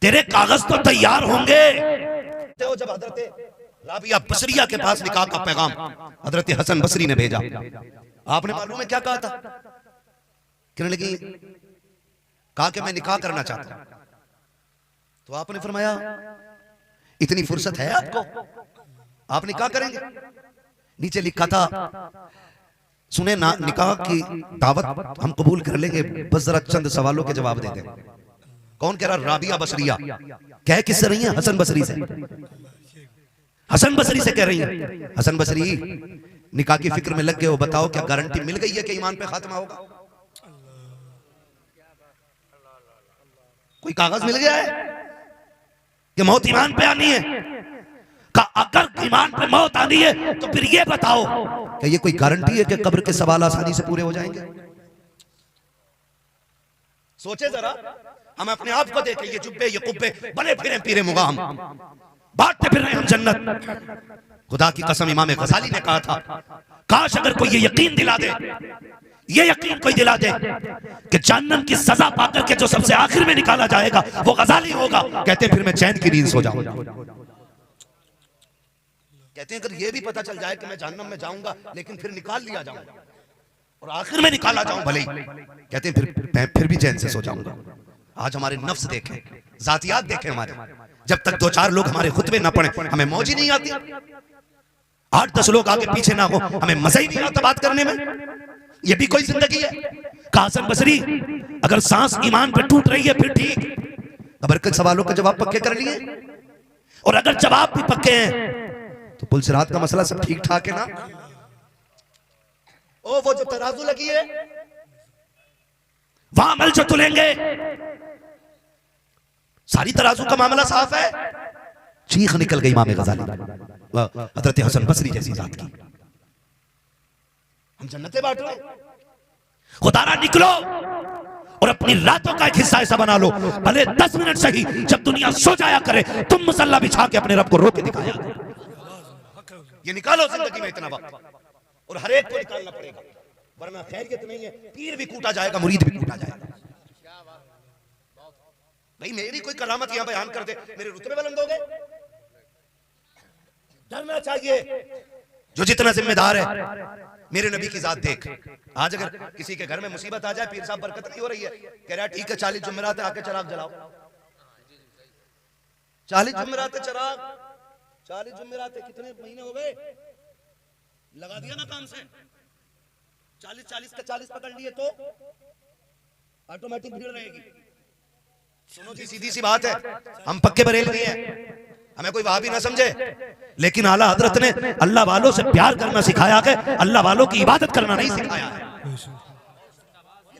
तेरे कागज तो तैयार होंगे। तो जब हजरत राबिया बसरिया के पास निकाह का पैगाम हजरत हसन बसरी ने भेजा, आपने मालूम है क्या कहा था? कहने लगी, कहा कि मैं निकाह करना चाहता हूं। तो आपने फरमाया, इतनी फुर्सत है आपको, आप निकाह करेंगे? नीचे लिखा था, सुने ना, निकाह की दावत हम कबूल कर लेंगे, बस जरा चंद सवालों के जवाब दे दें। कौन कह रहा? राबिया बसरिया। कह किससे रही है? हसन बसरी से। हसन बसरी से कह रही है, हसन बसरी निकाह की फिक्र में लग गए हो, बताओ क्या गारंटी मिल गई है कि ईमान पे खात्मा होगा? कोई कागज मिल गया है कि मौत ईमान पे आनी है? का अगर ईमान पे मौत आनी है तो फिर ये बताओ कि ये कोई गारंटी है कि कब्र के सवाल आसानी से पूरे हो जाएंगे? सोचे जरा, हम अपने आप को देखें, ये जुब्बे ये कुब्बे बने फिरे पीरे मुगाम, बांटते फिर रहे हम जन्नत। खुदा की कसम, इमाम गजाली ने कहा था, काश अगर कोई ये यकीन दिला दे, ये यकीन कोई दिला दे कि जहन्नम की सजा पाकर के जो सबसे आखिर में निकाला जाएगा वो गजाली होगा, कहते फिर मैं चैन की नींद सो जाऊंगा। कहते हैं अगर ये भी पता चल जाए कि मैं जहन्नम में जाऊंगा लेकिन फिर निकाल लिया जाऊंगा और आखिर में निकाला जाऊं भले ही, कहते हैं फिर भी चैन से सो जाऊंगा। आज हमारे नफ्स देखें, जातियात देखें हमारे, जब तक दो चार लोग हमारे खुतबे ना पढ़े हमें मौज ही नहीं आती। 8-10 लोग आगे पीछे ना हो हमें मजा ही नहीं आता बात करने में। ये भी कोई जिंदगी है? हसन बसरी, अगर सांस ईमान पे टूट रही है फिर ठीक, कब्र के सवालों के जवाब पक्के कर लिए, और अगर जवाब भी पक्के हैं तो पुलसिरात का मसला सब ठीक ठाक है ना? ओ वो जो तराजू लगी है वहां अमल जो तुलेंगे, सारी तराजू का मामला साफ है। चीख निकल गई इमाम गजाली, हजरत हसन बसरी जैसी जात की। हम जन्नतें बांट रहे, खुदारा निकलो और अपनी रातों का एक हिस्सा ऐसा बना लो, भले 10 मिनट सही, जब दुनिया सो जाया करे तुम मुसल्ला बिछा के अपने रब को रो के दिखाया। ये निकालो जिंदगी में इतना वक्त, और हर एक को निकालना पड़ेगा, वरना खैरियत नहीं है। पीर भी कूटा जाएगा, मुरीद भी कूटा जाएगा। भाई मेरी कोई करामत यहां बयान कर दे, मेरे रुतबे बुलंद हो गए? डरना चाहिए जो जितना जिम्मेदार है। मेरे नबी की जात देख, आज अगर किसी के घर में मुसीबत आ जाए, पीर साहब बरकत नहीं हो रही है, कह रहा है ठीक है 40 जुमेरात है, आके चिराग जलाओ। 40 जुमेरात चिराग, 40 जुमेरात कितने महीने हो गए? लगा दिया ना काम से। 40 का 40 पकड़ लिए तो ऑटोमेटिक भीड़ रहेगी। सुनो जी, सीधी सी बात है, हम पक्के बरेलवी हैं, हमें कोई वहां भी ना समझे, लेकिन आला हजरत ने अल्लाह वालों से प्यार करना सिखाया है, अल्लाह वालों की इबादत करना नहीं सिखाया है।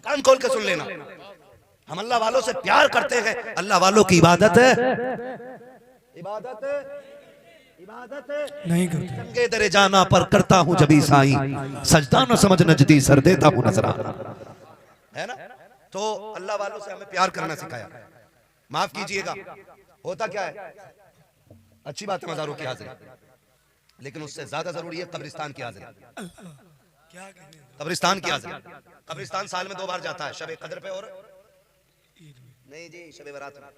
कान खोल के सुन लेना, हम अल्लाह वालों से प्यार करते हैं, अल्लाह वालों की इबादत नहीं करते। दरे जाना पर करता हूं जबी साई, सजदा न समझ नजदी सर देता हूं नजराना, है ना? तो अल्लाह वालों से हमें प्यार करना सिखाया। माफ कीजिएगा, होता क्या है, अच्छी बात है मज़ारों की हाजिरी, लेकिन उससे ज्यादा जरूरी है कब्रिस्तान की हाजिरी। कब्रिस्तान की हाजिरी, कब्रिस्तान साल में 2 बार जाता है, शबे कद्र पे और नहीं जी शबे बारात में,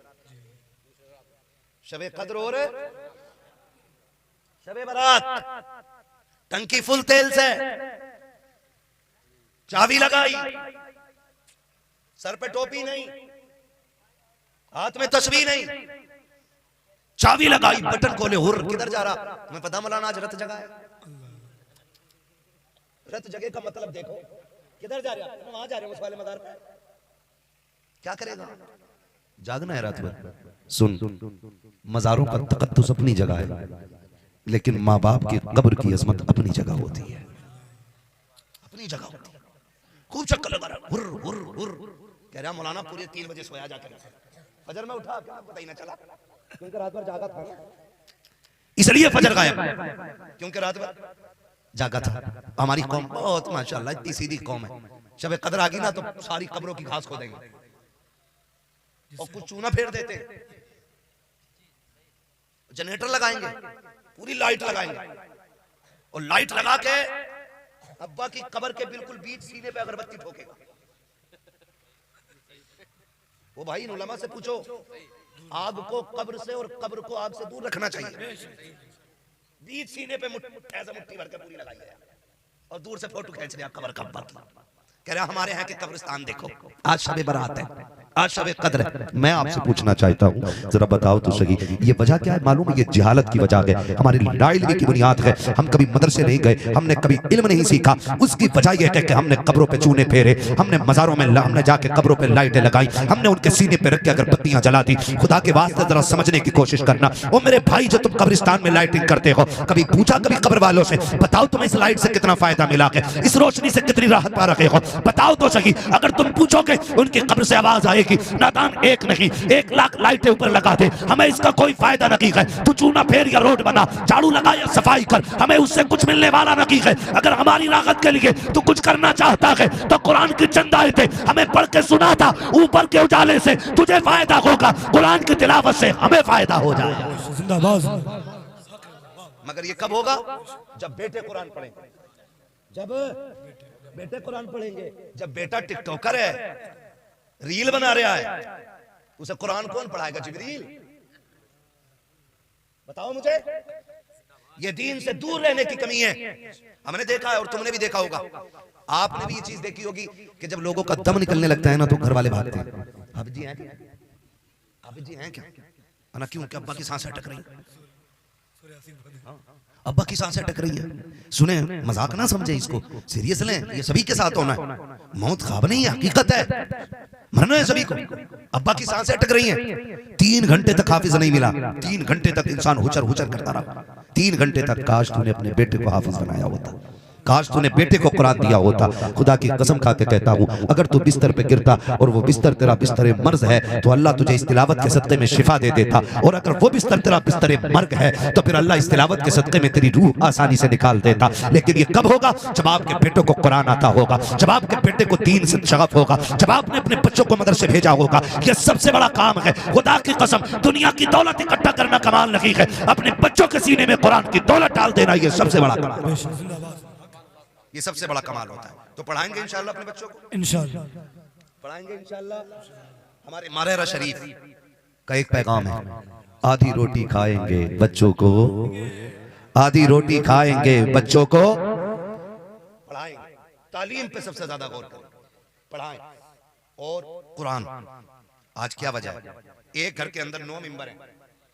शबे कद्र और शबे बारात। टंकी फुल तेल से, चाबी लगाई, सर पे टोपी नहीं, हाथ में तस्वीर नहीं, चाबी लगाई, बटन खोले, हुर किधर जा रहा? तुम्हें पता मौलाना आज रत जगह है। रत जगह का मतलब देखो, किधर जा रहे हो? वहां जा रहे हो उस वाले मदार पे। क्या करेगा? जागना है रात भर। सुन, मजारों का तकद्दुस अपनी जगह है, लेकिन माँ बाप की कब्र की अजमत अपनी जगह होती है, अपनी जगह होती है। खूब चक्कर लगा रहा, हुर हुर हुर, कह रहा मौलाना पूरे 3 बजे सोया जाकर, फजर में उठा, क्या पता ही ना चला, क्योंकि रात भर जागा था ना, इसलिए फजर गायब, क्योंकि रात भर जागा था। हमारी कौम बहुत माशाल्लाह इतनी सीधी कौम है, शब कदर आ गई ना तो सारी कब्रों की घास खोदेंगे और कुछ चूना फेर देते, जनरेटर लगाएंगे, पूरी लाइट लगाएंगे, और लाइट लगा के अब्बा की कब्र के बिल्कुल बीच सीने पे अगरबत्ती ठोकेगा। वो भाई इन उलमा से पूछो आग को कब्र से और कब्र को आग से दूर रखना चाहिए। बीच सीने पे ऐसा मुट्ठी भर के पूरी लगाई है और दूर से फोटो खींच रहे कब्र का कह रहा हमारे यहाँ के कब्रिस्तान देखो। आज शबे बारात है, आज शबे कद्र है। मैं आपसे पूछना चाहता हूँ, जरा बताओ तो सही, ये वजह क्या है? मालूम है ये जिहालत की वजह है, हमारी नाइल्मी की बुनियाद है। हम कभी मदरसे नहीं गए, हमने कभी इल्म नहीं सीखा। उसकी वजह यह है कि हमने कब्रों पे चूने फेरे, हमने मज़ारों में हमने जाके कब्रों पे लाइटें लगाई, हमने उनके सीने पे रख के अगर पत्तियां जला दी। खुदा के वास्ते जरा समझने की कोशिश करना। ओ मेरे भाई, जो तुम कब्रिस्तान में लाइटिंग करते हो, कभी पूछा कभी कब्र वालों से, बताओ तुम्हें इस लाइट से कितना फायदा मिला है, इस रोशनी से कितनी राहत पा रहे हो? बताओ तो सही। अगर तुम पूछोगे उनकी कब्र से आवाज आएगी, नादान एक नहीं 1 लाख लाइटें ऊपर लगा दे, हमें इसका कोई फायदा नहीं है। तू चूना फेर या रोड बना, झाड़ू लगा या सफाई कर, हमें उससे कुछ मिलने वाला नहीं है। अगर हमारी राहत के लिए तू कुछ करना चाहता है तो कुरान की चंद आयतें हमें पढ़ के सुना था, ऊपर के उजाले से तुझे फायदा होगा, कुरान की तिलावत से हमें फायदा हो जाएगा। जिंदाबाद। मगर ये कब होगा? जब बेटे कुरान पढ़ेंगे, जब बेटे कुरान पढ़ेंगे। जब बेटा टिकटॉकर है, रील बना रहा है, उसे कुरान कौन पढ़ाएगा? जिब्रील। बताओ मुझे। ये दीन से दूर रहने की कमी है। हमने देखा है और तुमने भी देखा होगा, आपने भी ये चीज देखी होगी कि जब लोगों का दम निकलने लगता है ना तो घर वाले भागते हैं। आप जी हैं क्या? आप जी हैं क्या? ना क्यों? क्या अब्बा की सांसें अटक रही हैं? अब्बा की सांसें अटक रही है। सुने, मजाक ना समझे इसको, सीरियस लें। ये सभी के साथ होना है। मौत ख्वाब नहीं है, हकीकत है, मरना है सभी को। अब्बा की सांसें अटक रही हैं। 3 घंटे तक हाफिज नहीं मिला, 3 घंटे तक इंसान हुचर हुचर करता रहा। 3 घंटे तक काश तूने अपने बेटे को हाफिज बनाया होता, काश तूने बेटे को कुरान दिया होता। खुदा की कसम खा के कहता हूँ, अगर तू बिस्तर पे गिरता और वो बिस्तर तेरा बिस्तर मर्ज है तो अल्लाह तुझे इस तिलावत के सदक़े में शिफा दे देता, और अगर वो बिस्तर तेरा बिस्तर मर्ग है तो फिर अल्लाह इस तिलावत के सदक़े में तेरी रूह आसानी से निकाल देता। लेकिन ये कब होगा? जब आपके बेटों को कुरान आता होगा, जब आपके बेटे को दीन से शगफ होगा, जब आपने अपने बच्चों को मदरसे भेजा होगा। यह सबसे बड़ा काम है। खुदा की कसम, दुनिया की दौलत इकट्ठा करना कमाल नहीं है, अपने बच्चों के सीने में कुरान की दौलत डाल देना ये सबसे बड़ा कमाल है। ये सबसे बड़ा कमाल होता है। तो पढ़ाएंगे इंशाल्लाह अपने बच्चों को, इंशाल्लाह पढ़ाएंगे इंशाल्लाह। हमारे मारेरा शरीफ का एक पैगाम है, आधी रोटी खाएंगे बच्चों को, आधी रोटी खाएंगे बच्चों को पढ़ाएंगे। तालीम पे सबसे ज्यादा गौर करें, पढ़ाएं। और कुरान, आज क्या वजह है? एक घर के अंदर 9 मेंबर हैं,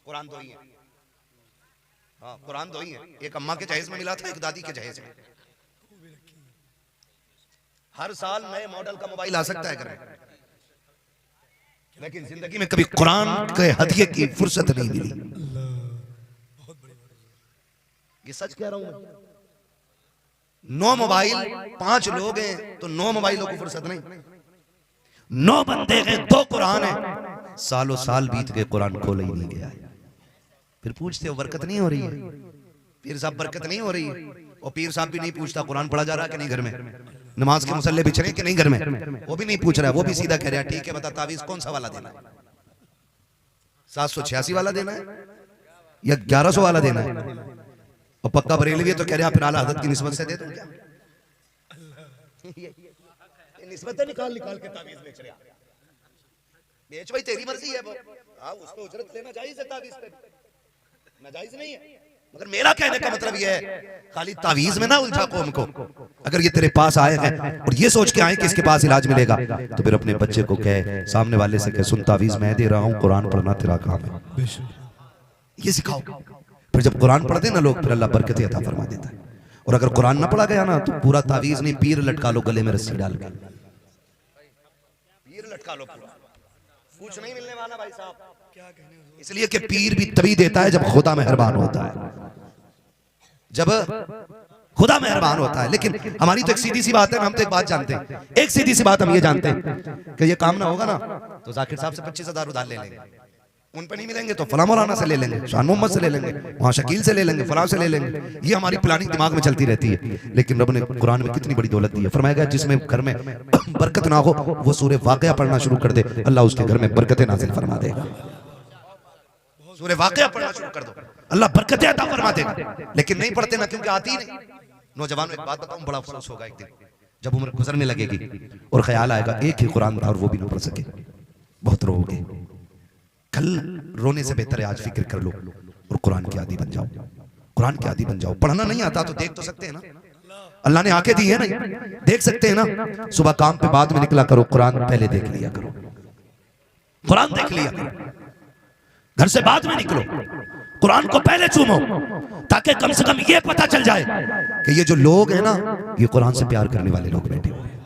कुरान 2 ही है। हाँ, कुरान 2 ही है। एक अम्मा के जहेज में मिला था, एक दादी के जहेज में। हर साल नए मॉडल का मोबाइल आ सकता है घर में, लेकिन जिंदगी में कभी कुरान के हदिये की फुर्सत नहीं मिली। ये सच कह रहा हूं। 9 मोबाइल, 5 लोग हैं तो 9 मोबाइलों की फुर्सत नहीं। 9 बंदे हैं, 2 कुरान है। सालों साल बीत गए, कुरान खोला ही नहीं गया है। फिर पूछते हो बरकत नहीं हो रही है? पीर साहब बरकत नहीं हो रही है? और पीर साहब भी नहीं पूछता कुरान पढ़ा जा रहा है कि नहीं घर में, नमाज के मुसल्ले बिछ रहे कि नहीं घर में, वो भी नहीं पूछ रहा है। वो भी सीधा कह रहा है, ठीक है बता तावीज कौन सा वाला देना है? 786 वाला देना है या 1100 वाला देना है? और पक्का बरेलवी है तो कह रहा फिर आला हज़रत की निस्बत से दे दूं क्या? निस्बतें निकाल निकाल के तावीज बेच रहे हैं। बेच भाई, तेरी मर्जी है वो। हाँ, उसको उजरत लेना जायज है, तावीज पे नाजायज नहीं है। मगर मेरा कहने का मतलब यह है, खाली तावीज में ना उलझा कौम को। अगर ये तेरे पास आए हैं और ये सोच के आए कि इसके पास इलाज मिलेगा, तो फिर अपने बच्चे को कहे, सामने वाले से कहे, सुन तावीज मैं दे रहा हूँ, कुरान पढ़ना तेरा काम है, ये सिखाओ। फिर जब कुरान पढ़ते ना लोग, फिर अल्लाह बरकतें अता फरमा देता है। और अगर कुरान ना पढ़ा गया ना तो पूरा तावीज नहीं, पीर लटका लो गले में रस्सी डाल के, पीर लटका लो, कुछ नहीं मिलने वाला भाई साहब। इसलिए कि पीर भी तभी देता है जब खुदा मेहरबान होता है, जब खुदा मेहरबान होता है। लेकिन हमारी तो एक सीधी सी बात है, हम तो एक बात जानते हैं, एक सीधी सी बात हम ये जानते हैं कि ये काम ना होगा ना तो जाकिर साहब से 25,000 उधार ले लेंगे। उन पे नहीं मिलेंगे तो फला मौलाना से ले लेंगे, शान मोहम्मद से ले लेंगे, वहां शकील से ले लेंगे, फलां से ले लेंगे। ये हमारी प्लानिंग दिमाग में चलती रहती है। लेकिन रब ने कुरान में कितनी बड़ी दौलत दी है। फरमाया गया जिसमें घर में बरकत ना हो वो सूरह वाक़िया पढ़ना शुरू कर दे, अल्लाह उसके घर में बरकतें नाज़िल फरमा देगा। सूरह वाक़िया पढ़ना शुरू कर दो, अल्लाह बरकतें अता फरमा देगा। लेकिन नहीं पढ़ते ना, क्योंकि आती नहीं। नौजवानों, एक बात बताऊं, बड़ा अफसोस होगा एक दिन जब उम्र गुजरने लगेगी और ख्याल आएगा एक ही कुरान था और वो भी नहीं पढ़ सके, बहुत रोओगे। कल रोने से बेहतर है आज फिक्र कर लो और कुरान के आदी बन जाओ। कुरान के आदी बन जाओ। पढ़ना नहीं आता तो देख तो सकते हैं ना, अल्लाह ने आंखें दी है ना, देख सकते हैं ना। सुबह काम पे बाद में निकला करो, कुरान पहले देख लिया करो, कुरान देख लिया करो। घर से बाद में निकलो, कुरान को पहले चूमो, ताकि कम से कम ये पता चल जाए कि ये जो लोग हैं ना, ये कुरान से प्यार करने वाले लोग बैठे हुए हैं,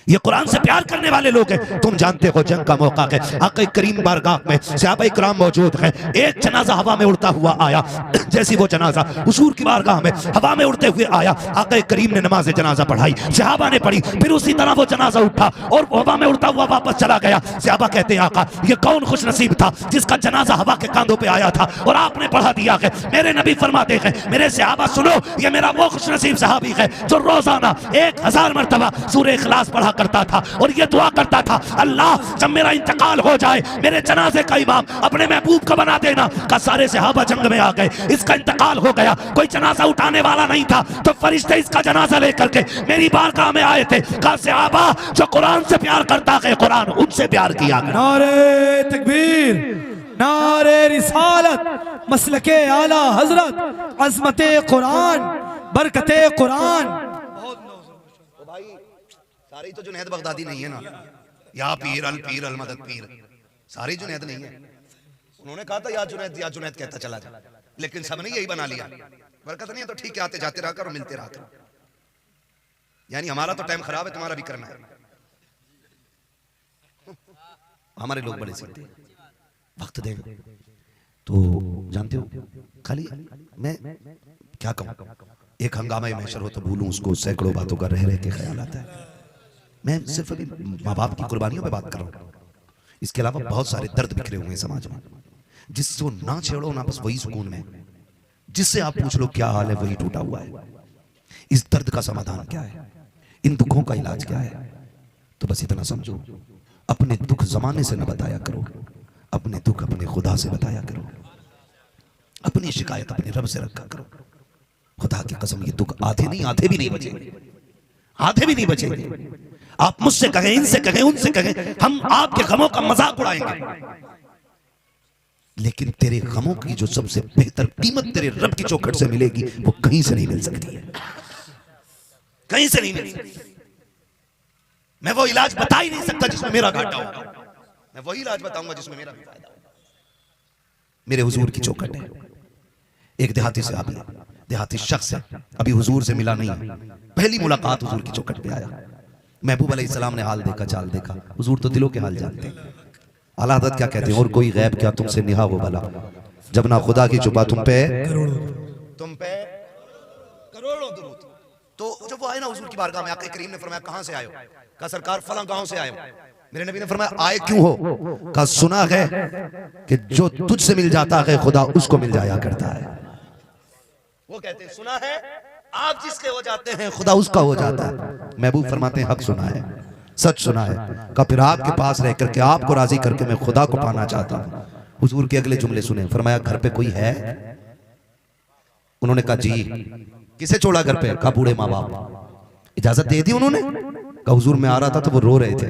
ये कुरान से प्यार करने वाले लोग हैं। तुम जानते हो जंग का मौका है, आका करीम बारगाह में सहाबा इकराम मौजूद हैं। एक जनाजा हवा में उड़ता हुआ आया, जैसी वो जनाजा हुजूर की बारगाह में हवा में उड़ते हुए आया, आका करीम ने नमाज जनाजा पढ़ाई, सहाबा ने पढ़ी, फिर उसी तरह वो जनाजा उठा और हवा में उड़ता हुआ वापस चला गया। सहाबा कहते हैं आका ये कौन खुश नसीब था जिसका जनाजा हवा के कांधों पे आया था और आपने पढ़ा दिया है। मेरे नबी फरमाते हैं, मेरे सहाबा सुनो, ये मेरा वो खुश नसीब सहाबी है जो रोजाना 1000 मरतबा सूरह इखलास पढ़ा करता था और ये दुआ करता था, अल्लाह जब मेरा इंतकाल हो जाए मेरे जनाजे का इमाम अपने महबूब का बना देना। का सारे सहाबा जंग में आ गए, इसका इंतकाल हो गया, कोई जनाजा उठाने वाला नहीं था, तो फरिश्ते इसका जनाजा लेकर के मेरी बारगाह में आए थे। का सहाबा जो कुरान से प्यार करता है, कुरान उनसे प्यार किया। नारे तकबीर, नारे रिसालत, मसलके आला हजरत, अजमते कुरान, बरकते कुरान। सारी तो जुनैद बगदादी नहीं है ना, या पीर अल मदद पीर, सारी जुनैद नहीं है। उन्होंने कहा था या जुनैद कहता चला जा, लेकिन सबने यही बना लिया। बरकत नहीं है तो ठीक है, आते जाते रहा करो, मिलते रहा करो। यानी हमारा तो टाइम खराब है, तुम्हारा भी करना है। हमारे लोग बड़े सीधे, वक्त दें तो जानते हो, खाली मैं क्या कहूं, एक हंगामा मैशर हो तो भूलूं उसको, सैकड़ों बातों का रह के ख्याल आता है। मैं सिर्फ अभी माँ बाप की कुर्बानियों पे बात कर रहा हूँ, इसके अलावा बहुत सारे दर्द बिखरे हुए हैं समाज में, जिसको ना छेड़ो ना बस वही सुकून में, जिससे आप पूछ लो क्या हाल है वही टूटा हुआ है। इस दर्द का समाधान क्या है, इन दुखों का इलाज क्या है, तो बस इतना समझो, अपने दुख जमाने से न बताया करो, अपने दुख अपने खुदा से बताया करो, अपनी शिकायत अपने रब से रखा करो। खुदा की कसम ये दुख आधे भी नहीं बचेंगे, आधे भी नहीं बचेंगे। आप मुझसे कहें, इनसे कहें, उनसे कहें, हम आपके गमों का मजाक उड़ाएंगे, लेकिन तेरे गमों की जो सबसे बेहतर कीमत तेरे रब की चौखट से मिलेगी वो कहीं से नहीं मिल सकती है, कहीं से नहीं मिल सकती। मैं वो इलाज बता ही नहीं सकता जिसमें मेरा घाटा होगा, मैं वही इलाज बताऊंगा जिसमें मेरा फायदा होगा। मेरे हुजूर की चौखट है, एक देहाती साहब है, देहाती शख्स है, अभी हुजूर से मिला नहीं, पहली मुलाकात हुजूर की चौखट पे आया। महबूब अलैहिस्सलाम ने हाल देखा, चाल देखा, हुजूर तो दिलों के हाल जानते हैं। आला हज़रत क्या कहते हैं, और कोई गैब क्या तुमसे निहा हो भला, जब ना खुदा की जुबा तुम पे करोड़ों दुरूद। तो जब वो आए ना हुजूर की बारगाह में, आका करीम ने फरमाया कहां से आए हो? कहा सरकार फलां गांव से आए हो। मेरे नबी ने फरमाया आए क्यों हो? कहा सुना है कि जो तुझसे मिल जाता है खुदा उसको मिल जाया करता है। वो कहते हैं सुना है आप जिसके हो जाते हैं खुदा उसका हो जाता है। महबूब फरमाते हैं हक सुना है, सच सुना है। कहा फिर आपके पास रह करके आपको राजी करके मैं खुदा को पाना चाहता हूं। हुजूर के अगले जुमले सुने, फरमाया घर पे कोई है? उन्होंने कहा जी। किसे छोड़ा घर पे? कहा बूढ़े माँ बाप। इजाजत दे दी उन्होंने? कहा हुजूर मैं आ रहा था तो वो रो रहे थे,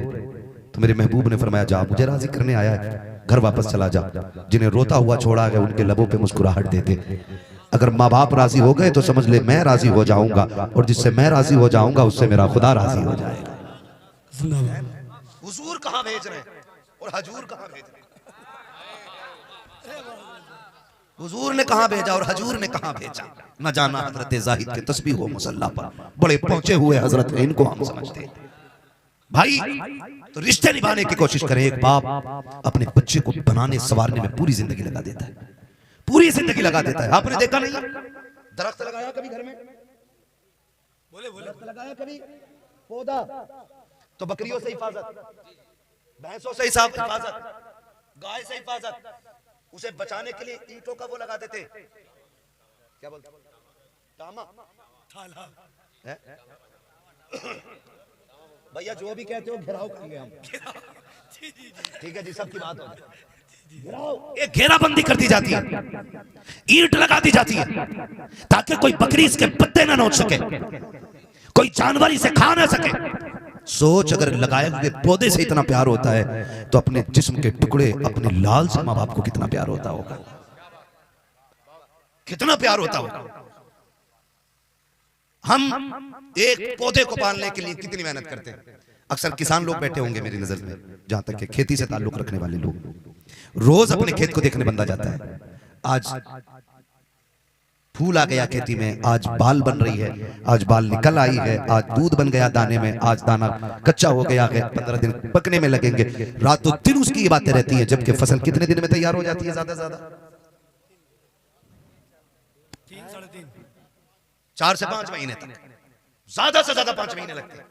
तो मेरे महबूब ने फरमाया जा, मुझे राजी करने आया है, घर वापस चला जा। जिन्हें रोता हुआ छोड़ा गया उनके लबों पे मुस्कुराहट देते। अगर माँ बाप राजी हो गए तो समझ ले मैं राजी हो जाऊंगा, और जिससे मैं राजी हो जाऊंगा उससे मेरा खुदा राजी हो जाएगा। हुजूर कहां भेज रहे हैं और हजूर कहां भेज रहे हैं? हुजूर ने कहां भेजा और हजूर ने कहां भेजा? न जाना हजरत जाहिद के तस्बीह हो मुसल्ला पर बड़े पहुंचे हुए हजरत हैं, इनको हम समझते हैं। भाई तो रिश्ते निभाने की कोशिश करें। एक बाप अपने बच्चे को बनाने संवारने में पूरी जिंदगी लगा देता है, पूरी जिंदगी लगा देता है। आपने देखा नहीं दरख्त लगाया कभी घर में? बोले दरख्त लगाया कभी? पौधा तो बकरियों से हिफाजत, भैंसों से हिफाजत, गाय से हिफाजत, उसे बचाने के लिए ईंटों का वो लगा देते, क्या बोलते भैया जो भी कहते हो घेराव करेंगे हम। ठीक है जी, सबकी बात हो गई। एक घेराबंदी कर दी जाती है, ईंट लगा दी जाती है ताकि कोई बकरी इसके पत्ते ना नोच सके, कोई जानवर इसे खा ना सके। सोच, अगर लगाए हुए पौधे से इतना प्यार होता है तो अपने जिस्म के टुकड़े, अपने लाल से माँ बाप को कितना प्यार होता होगा, कितना प्यार होता होगा। हम एक पौधे को पालने के लिए कितनी मेहनत करते हैं। अक्सर किसान लोग बैठे होंगे मेरी नजर में, जहां तक कि खेती से ताल्लुक रखने वाले लोग, रोज अपने खेत को देखने बंदा जाता है। आज फूल आ गया खेती में, आज बाल बन रही है, आज बाल निकल आई है, आज दूध बन गया दाने में, आज दाना कच्चा हो गया है, 15 दिन पकने में लगेंगे, रातों दिन उसकी ये बातें रहती है। जबकि फसल कितने दिन में तैयार हो जाती है? ज्यादा से ज्यादा 4 से 5 महीने तक, ज्यादा से ज्यादा 5 महीने लगते हैं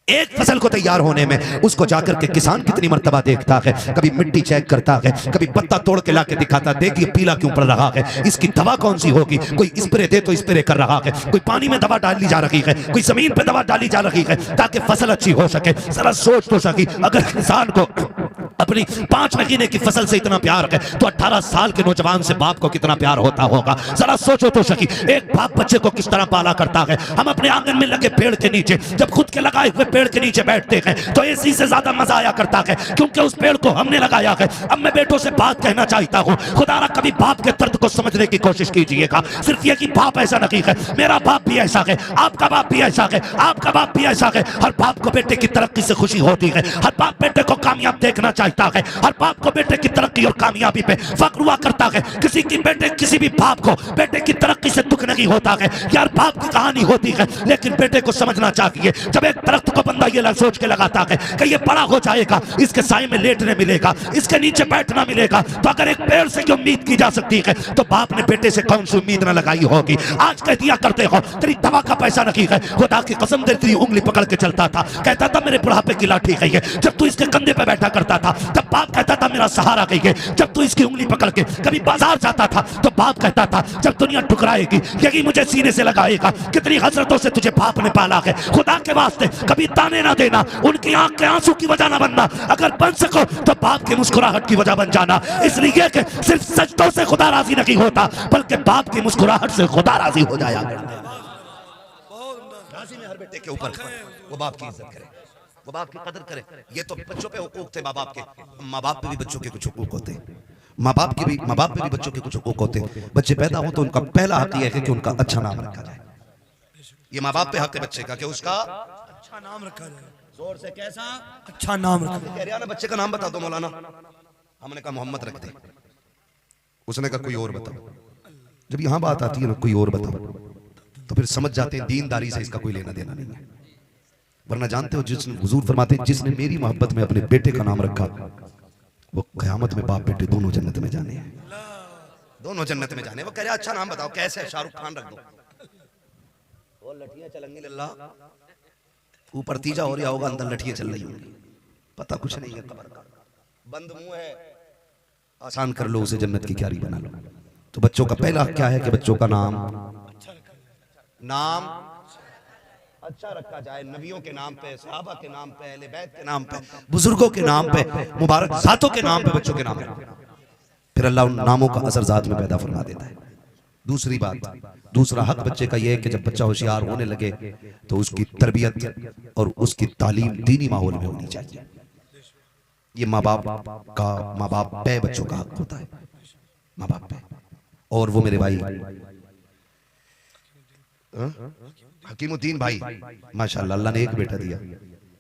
एक फसल को तैयार होने में। उसको जाकर के किसान कितनी मर्तबा देखता है, कभी मिट्टी चेक करता है, कभी पत्ता तोड़ के लाके दिखाता, देखिए पीला क्यों पड़ रहा है, इसकी दवा कौन सी होगी, कोई स्प्रे दे तो स्प्रे कर रहा है, कोई पानी में दवा डाली जा रही है, कोई जमीन पे दवा डाली जा रही है ताकि फसल अच्छी हो सके। जरा सोच तो सकी, अगर किसान को अपनी 5 महीने की फसल से इतना प्यार है तो 18 साल के नौजवान से बाप को कितना प्यार होता होगा। जरा सोचो तो सकी, एक बाप बच्चे को किस तरह पाला करता है। हम अपने आंगन में लगे पेड़ के नीचे जब खुद के लगाए हुए पेड़ के नीचे बैठते हैं तो इसी से ज्यादा मजा आया करता है, क्योंकि उस पेड़ को हमने लगाया है। अब मैं बेटों से बात कहना चाहता हूँ, खुदारा कभी बाप के दर्द को समझने की कोशिश कीजिएगा। सिर्फ ये कि बाप ऐसा नहीं है, मेरा बाप भी ऐसा है, आपका बाप भी ऐसा है, आपका बाप भी ऐसा है। हर बाप को बेटे की तरक्की से खुशी होती है, हर बाप बेटे को कामयाब देखना चाहता है, हर बाप को बेटे की तरक्की और कामयाबी पे फख्र हुआ करता है। किसी भी बाप को बेटे की तरक्की से दुख नहीं होता है। यार बाप की कहानी होती है, लेकिन बेटे को समझना चाहिए, जब एक दरख्त को बंदा ये सोच के लगाता है कि ये बड़ा हो जाएगा, इसके साए में लेटने मिलेगा, इसके नीचे बैठना मिलेगा, तो अगर एक पेड़ से जो उम्मीद की जा सकती है तो बाप ने बेटे से कौन सी उम्मीद न लगाई होगी। आज कह दिया करते हो तेरी दवा का पैसा नहीं है, खुदा की कसम दे तेरी उंगली पकड़ के चलता था, कहता था मेरे बुढ़ापे की लाठी गई है। जब तू इसके कंधे पे बैठा करता था तब बाप कहता था मेरा सहारा गई है। जब तू इसकी उंगली पकड़ के कभी बाजार जाता था तो बाप कहता था जब दुनिया ठुकराएगी यही मुझे सीने से लगाएगा। कितनी हजरतों से तुझे बाप ने पाला है, खुदा के वास्ते कभी ताने ना देना, उनकी आंख के आंसू की वजह ना बनना, अगर बन सको तो बाप की मुस्कुराहट की वजह बन जाना। इसलिए कि सिर्फ सजदों से खुदा राजी नहीं होता, बल्कि बाप की मुस्कुराहट से खुदा राजी हो जाया करता। राजी में हर बेटे के ऊपर वो बाप की इज्जत करे, वो बाप की कदर करे। ये तो बच्चों पे हुकूक थे माँ बाप के, माँ बाप पे भी बच्चों के कुछ हुकूक होते, माँ बाप पे भी बच्चों के कुछ हुकूक होते। बच्चे पैदा हो तो उनका पहला हक यह है कि उनका अच्छा नाम रखा जाए। ये माँ बाप पे हक है बच्चे का कि उसका अच्छा नाम रखा जाए। जोर से कैसा अच्छा नाम रखा जाए। कह रहा ना बच्चे का नाम बता दो मौलाना, हमने कहा मोहम्मद रख दे, उसने कहा कोई और बताओ। जब यहां बात आती है ना कोई और बताओ तो फिर समझ जाते हैं दीनदारी से इसका कोई लेना देना नहीं है। वरना जानते हो जिसने हुजूर फरमाते हैं जिसने मेरी मोहब्बत में अपने बेटे का नाम रखा वो क़यामत में बाप बेटे दोनों जन्नत में जाने हैं, दोनों जन्नत में जाने। वो कह रहा अच्छा नाम बताओ कैसे, शाहरुख खान रख दो। वो लठियां चलेंगी लल्ला, ऊपर तीजा हो रहा होगा, अंदर लठियां चल रही होंगी, पता कुछ नहीं है। कब्र का बंद मुंह है, आसान कर लो उसे, जन्नत की क्यारी बना लो। तो बच्चों का पहला क्या है कि बच्चों का नाम अच्छा रखा जाए, नबियों के नाम पे, सहाबा के नाम पे, अहले बैत के नाम पे, बुजुर्गों के नाम पे, मुबारक जातों के नाम पे बच्चों के नाम रखें। फिर अल्लाह उन नामों का असर जात में पैदा फरमा देता है। दूसरी बात, दूसरा हक बच्चे का यह है कि जब बच्चा होशियार होने लगे तो उसकी तरबियत और उसकी तालीम दीनी माहौल में होनी चाहिए। ये माँ बाप पे बच्चों का हक होता है, माँ बाप पे। और वो मेरे भाई हकीमुद्दीन भाई माशाल्लाह, अल्लाह ने एक बेटा दिया,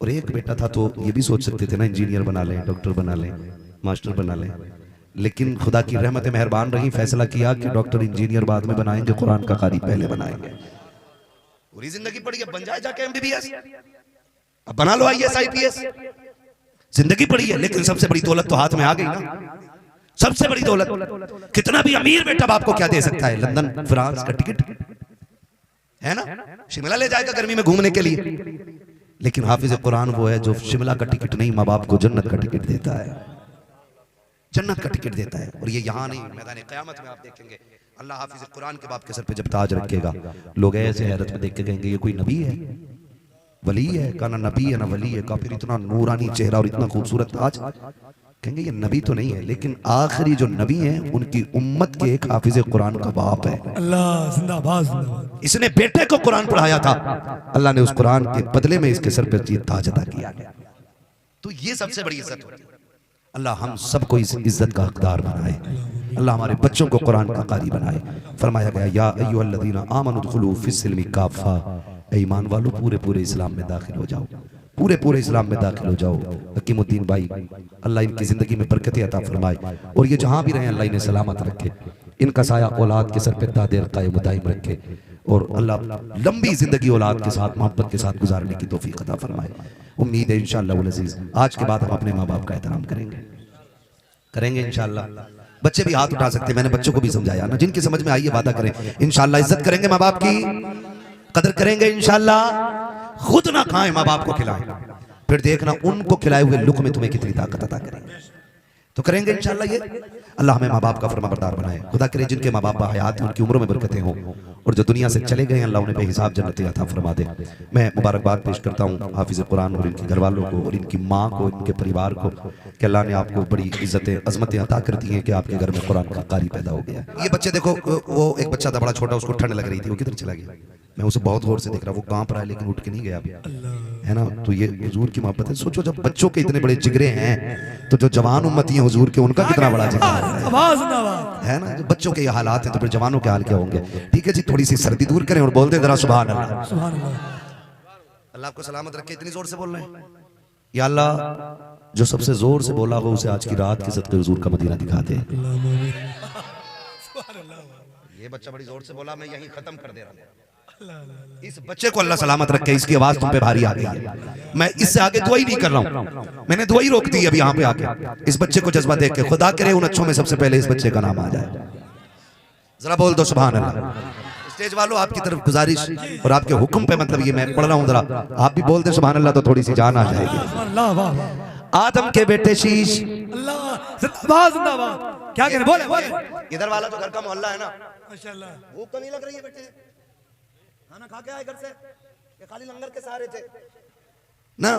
और एक बेटा था तो ये भी सोच सकते थे ना इंजीनियर बना लें, डॉक्टर बना लें, मास्टर बना लें, लेकिन खुदा की रहमत मेहरबान रही, फैसला किया कि डॉक्टर इंजीनियर बाद में बनाएंगे, कुरान का कारी पहले बनाएंगे। पूरी जिंदगी पड़ी है, बन जाए जाके एमबीबीएस, अब बना लो आईएएस आईपीएस, जिंदगी पड़ी है। लेकिन सबसे बड़ी दौलत तो हाथ में आ गई ना, सबसे बड़ी दौलत। कितना भी अमीर बेटा बाप को क्या दे सकता है, लंदन फ्रांस का टिकट है ना, शिमला ले जाएगा गर्मी में घूमने के लिए। लेकिन हाफिज कुरान वो है जो शिमला का टिकट नहीं, माँ बाप को जन्नत का टिकट देता है, जन्नत का टिकट देता है। और ये यहाँ नहीं, मैदान क़यामत में आप देखेंगे अल्लाह हाफिज कुरान के बाप के सर पे जब ताज रखेगा, लोग ऐसे हैरत में देख के कहेंगे ये कोई नबी है, वली है। का ना नबी है ना वली है, का फिर इतना नूरानी चेहरा और इतना खूबसूरत ताज। कहेंगे ये नबी तो नहीं है, लेकिन आखिरी जो नबी हैं उनकी उम्मत के एक हाफिज कुरान का बाप है। अल्लाह जिंदाबाद जिंदाबाद। इसने बेटे को कुरान पढ़ाया था, अल्लाह ने उस कुरान के बदले में इसके सर पर जीत ताज अता किया। तो ये सबसे बड़ी इज्जत होती है। अल्लाह हम सबको इस इज्जत का हकदार बनाए, अल्लाह हमारे बच्चों को कुरान का कारी बनाए। फरमाया गया या अय्युहल्लज़ीना आमनु दुखुलू फिस्सिल्मी काफ़ा, ऐ ईमान वालों पूरे पूरे इस्लाम में दाखिल हो जाओ, पूरे पूरे इस्लाम में दाखिल हो जाओ। हकीमुद्दीन भाई अल्लाह इनकी जिंदगी में बरकत अता फरमाए और ये जहां भी रहें अल्लाह इन्हें सलामत रखे, इनका साया औलाद के सर पे दादेर कायम दायम रखे और अल्लाह लंबी जिंदगी औलाद के साथ मोहब्बत के साथ गुजारने की तौफीक अता फरमाए। उम्मीद है इंशाअल्लाह उल अज़ीज़ आज के बाद हम अपने माँ बाप का एहतराम करेंगे इंशाअल्लाह। बच्चे भी हाथ उठा सकते हैं, मैंने बच्चों को भी समझाया ना, जिनकी समझ में आई है वादा करें इंशाअल्लाह इज्जत करेंगे, माँ बाप की कदर करेंगे इंशाअल्लाह। खुद ना खाएं, माँ बाप को खिलाएं, फिर देखना उनको खिलाए हुए लुक में तुम्हें कितनी ताकत अता करेंगे। तो करेंगे इंशाअल्लाह ये। अल्लाह हमें माँ बाप का फरमाबरदार बनाए। खुदा करे जिनके माँ बाप हयात हैं उनकी उम्रों में बरकतें हों और जो दुनिया से चले गए अल्लाह उन्हें बेहिसाब जन्नत अता फरमा दे। मैं मुबारकबाद पेश करता हूँ हाफिज कुरान और इनके घर वालों को और इनकी माँ को, इनके परिवार को कि अल्लाह ने आपको बड़ी इज्जतें अजमतें अता कर दी हैं कि आपके घर में कुरान का कारी पैदा हो गया। ये बच्चे देखो, वो एक बच्चा था बड़ा छोटा, उसको ठंड लग रही थी, वो किधर चला गया? मैं उसे बहुत गौर से देख रहा, वो कांप रहा है लेकिन उठ के नहीं गया अभी, है ना। तो ये हुजूर की मोहब्बत है। सोचो जब बच्चों के इतने बड़े जिगरे हैं तो जो जवान उम्मती हैं हुजूर के, उनका कितना बड़ा जिगर है ना। जब बच्चों के ये हालात हैं तो फिर जवानों के हाल क्या होंगे। ठीक है जी, थोड़ी सी सर्दी दूर करें और बोलते जरा सुभान अल्लाह। अल्लाह आपको सलामत रखे। इतनी जोर से बोल रहे हैं या अल्लाह जो सबसे जोर से बोला हो उसे आज की रात के सदके हुजूर का मदीना दिखा दे। ये बच्चा बड़ी जोर से बोला, मैं यहीं खत्म कर दे रहा हूं। इस बच्चे को अल्लाह सलामत रखे, इसकी आवाज तुम पे भारी आ गई है। मैं इससे आगे दुआ ही नहीं कर रहा हूं, मैंने दुआ ही रोक दी अभी यहाँ पे आके। इस बच्चे को जज्बा देख के खुदा करे उन अच्छों में सबसे पहले इस बच्चे का नाम आ जाए। जरा बोल दो सुभान अल्लाह। स्टेज वालों आपकी तरफ गुजारिश और आपके हुक्म पे, मतलब ये मैं पढ़ रहा हूँ, जरा आप भी बोल दे सुभान अल्लाह तो थोड़ी सी जान आ जाएगी। आदम के बेटे शीश, जिंदाबाद जिंदाबाद। क्या करें, बोले बोले। इधर वाला जो घर का मोहल्ला है ना, माशाल्लाह भूख तो नहीं लग रही है बेटे? खाना खा के आए घर से, ये खाली लंगर के सहारे थे ना।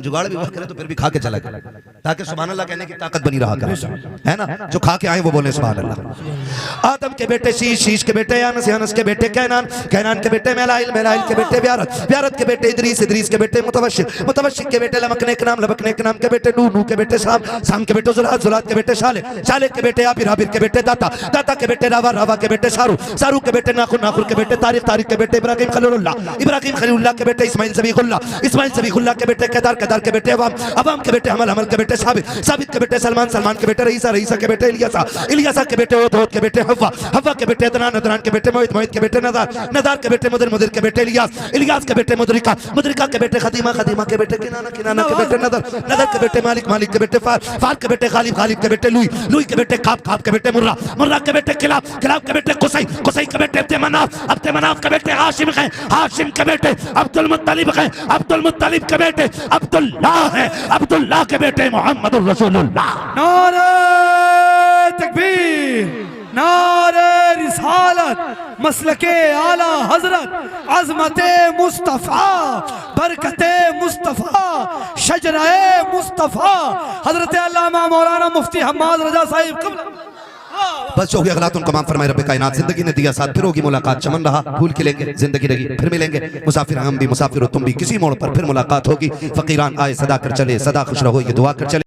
जुगाड़ भी करे तो फिर भी खा के चला गया ताकि सुभान अल्लाह कहने की ताकत बनी रहा करे, है ना। जो खा के आए वो बोले सुभान अल्लाह। आदम के बेटे शीश, शीश के बेटे यानस, यानस के बेटे कैनान, कैनान के बेटे मेलाइल, मेलाइल के बेटे ब्यारत, ब्यारत के बेटे इदरीस, इदरीस के बेटे मुतवशिक, मुतवशिक के बेटे लमकने के नाम, लमकने के नाम के बेटे नूह, नूह के बेटे शाम, शाम के बेटे जुलात, जुलात के बेटे शाले, शाले के बेटे आबिर, आबिर के बेटे दाता, दाता के बेटे रावा, रावा के बेटे शारू, शारू के बेटे नाखुर, नाखुर के बेटे तारिक, तारिक के बेटे इब्राहिम खलीलुल्लाह, इब्राहिम खलीलुल्लाह के बेटे इस्माइल ज़बीहुल्लाह, इस्माइल ज़बीहुल्लाह के बेटे केदार, केदार के बेटे अवाम, अवाम के बेटे हमल, हमल के बेटे साबित, साबित के बेटे सलमान, सलमान के बेटे रईसा, रईसा के बेटे इलियासा, इलियासा के बेटे ओद, ओद के बेटे हव्वा, हव्वा के बेटे अदनान, अदनान के बेटे मोहित, मोहित के बेटे नदार, नदार के बेटे मुदिर, मुदिर के बेटे इलियास, इलियास के बेटे मुदरिका, मुदरिका के बेटे खदीमा, खदीमा के बेटे किनाना, किनाना के बेटे नदर, नदर के बेटे मालिक, मालिक के बेटे फार, फार के बेटे गालिब, गालिब के बेटे लुई, लुई के बेटे काब, काब के बेटे मुर्रा, मुर्रा के बेटे किलाब, किलाब के बेटे कुसै, कुसै के बेटे अब्दे मनाफ, अब्दे मनाफ के बेटे हाशिम हैं, हाशिम के बेटे अब्दुल मुत्तलिब हैं, अब्दुल मुत्तलिब के बेटे अब्दुल्लाह है, अब्दुल्लाह के बेटे मोहम्मद रसूलुल्लाह। नारे तकबीर, नारे रिसालत, मसलके आला हजरत, अजमते मुस्तफा, बरकते मुस्तफा, शजराए मुस्तफा, हजरत अल्लामा मौलाना मुफ्ती हम्माद रजा साहिब कबल। बस जो भी अगलात उनको माफ फरमाए रब्बे कायनात। जिंदगी ने दिया साथ, फिर होगी मुलाकात, चमन रहा फूल खिलेंगे, जिंदगी रही फिर मिलेंगे। मुसाफिर हम भी, मुसाफिर हो तुम भी, किसी मोड़ पर फिर मुलाकात होगी। फकीरान आए सदा कर चले, सदा खुश रहो ये दुआ कर चले।